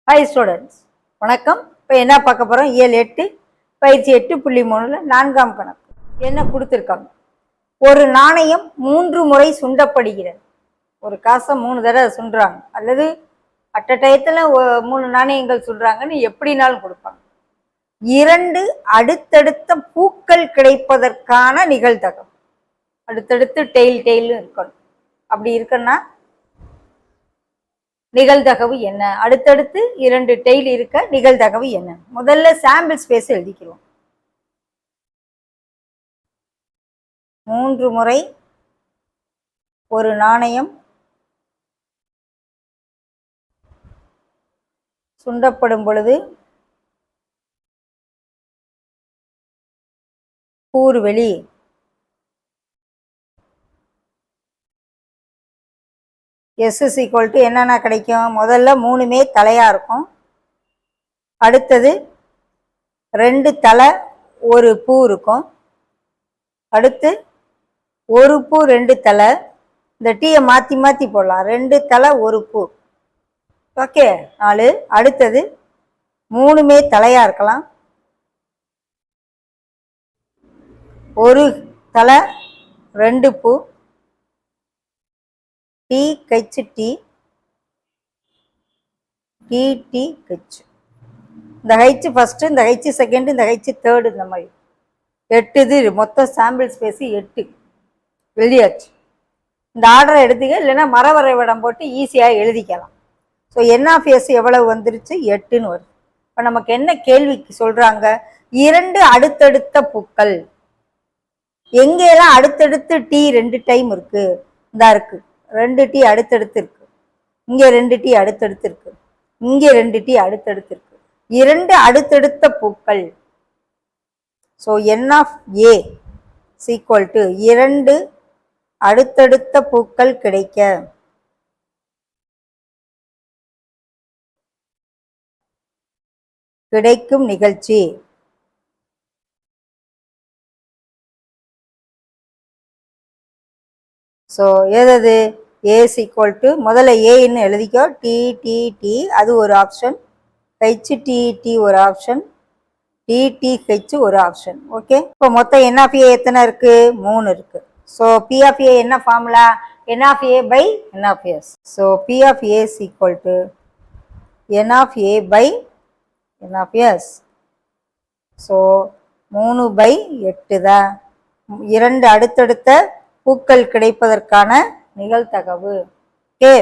Hi students, வணக்கம். இப்போ என்ன பார்க்க போகிறோம்? இயல் 8 பயிற்சி 8.3 4ஆம் கணக்கு. என்ன கொடுத்துருக்காங்க? ஒரு நாணயம் 3 முறை சுண்டப்படுகிறது. ஒரு காசை 3 தடவை சுண்டுறாங்க, அல்லது அட்ட டயத்தில் 3 நாணயங்கள் சுடுறாங்கன்னு எப்படினாலும் கொடுப்பாங்க. 2 அடுத்தடுத்த பூக்கள் கிடைப்பதற்கான நிகழ்தகவு. அடுத்தடுத்து டெய்ல் இருக்கணும். அப்படி இருக்குன்னா நிகழ்தகவு என்ன? அடுத்தடுத்து 2 டெய்ல் இருக்க நிகழ்தகவு என்ன? முதல்ல சாம்பிள் ஸ்பேஸ் எழுதிக்கிறோம். 3 முறை ஒரு நாணயம் சுண்டப்படும் பொழுது கூறுவெளி S is equal to என்னென்ன கிடைக்கும்? முதல்ல 3மே தலையா இருக்கும். அடுத்தது 2 தலை 1 பூ இருக்கும். அடுத்து 1 பூ 2 தலை. இந்த டீயை மாற்றி மாற்றி போடலாம். 2 தலை 1 பூ. ஓகே, 4. அடுத்தது 3மே தலையா இருக்கலாம். 1 தலை 2 பூ. டி கச்சு டி டி டி கச்சு. இந்த ஹைச்சு ஃபர்ஸ்ட், இந்த ஹைச்சு செகண்ட், இந்த ஹைச்சு தேர்டு. இந்த மாதிரி 8 இது மொத்தம் சாம்பிள் ஸ்பேஸ் 8 எழுதியாச்சு. இந்த ஆர்டரை எடுத்துக்க, இல்லைன்னா மரவரைபடம் போட்டு ஈஸியாக எழுதிக்கலாம். ஸோ N(S) எவ்வளவு வந்துருச்சு? 8ன்னு வருது. இப்போ நமக்கு என்ன கேள்விக்கு சொல்றாங்க? 2 அடுத்தடுத்த பூக்கள். எங்கெல்லாம் அடுத்தடுத்து டி 2 டைம் இருக்கு? இந்த இருக்கு, 2 டி அடுத்தடுத்து இருக்கு. இங்கே 2 டி அடுத்தடுத்து இருக்கு. இங்கே 2 டி அடுத்தடுத்து இருக்கு. 2 அடுத்தடுத்த பூக்கள். ஸோ N(A) equal to 2 அடுத்தடுத்த பூக்கள் கிடைக்க கிடைக்கும் நிகழ்ச்சி. ஸோ எது? A is equal to முதல்ல ஏன்னு எழுதிக்கோ. டி டி டி அது ஒரு ஆப்ஷன். ஹெச் டி டி ஒரு ஆப்ஷன். டி டி ஹெச் ஒரு ஆப்ஷன். ஓகே, இப்போ மொத்தம் N(A) எத்தனை இருக்கு? 3 இருக்கு. ஸோ P(A) என்ன formula? N(A) by N(S). So P(A) is equal to N(A) by N(S). So 3/8 தான் 2 அடுத்தடுத்த பூக்கள் கிடைப்பதற்கான நிகழ்தகவு. ஓகே.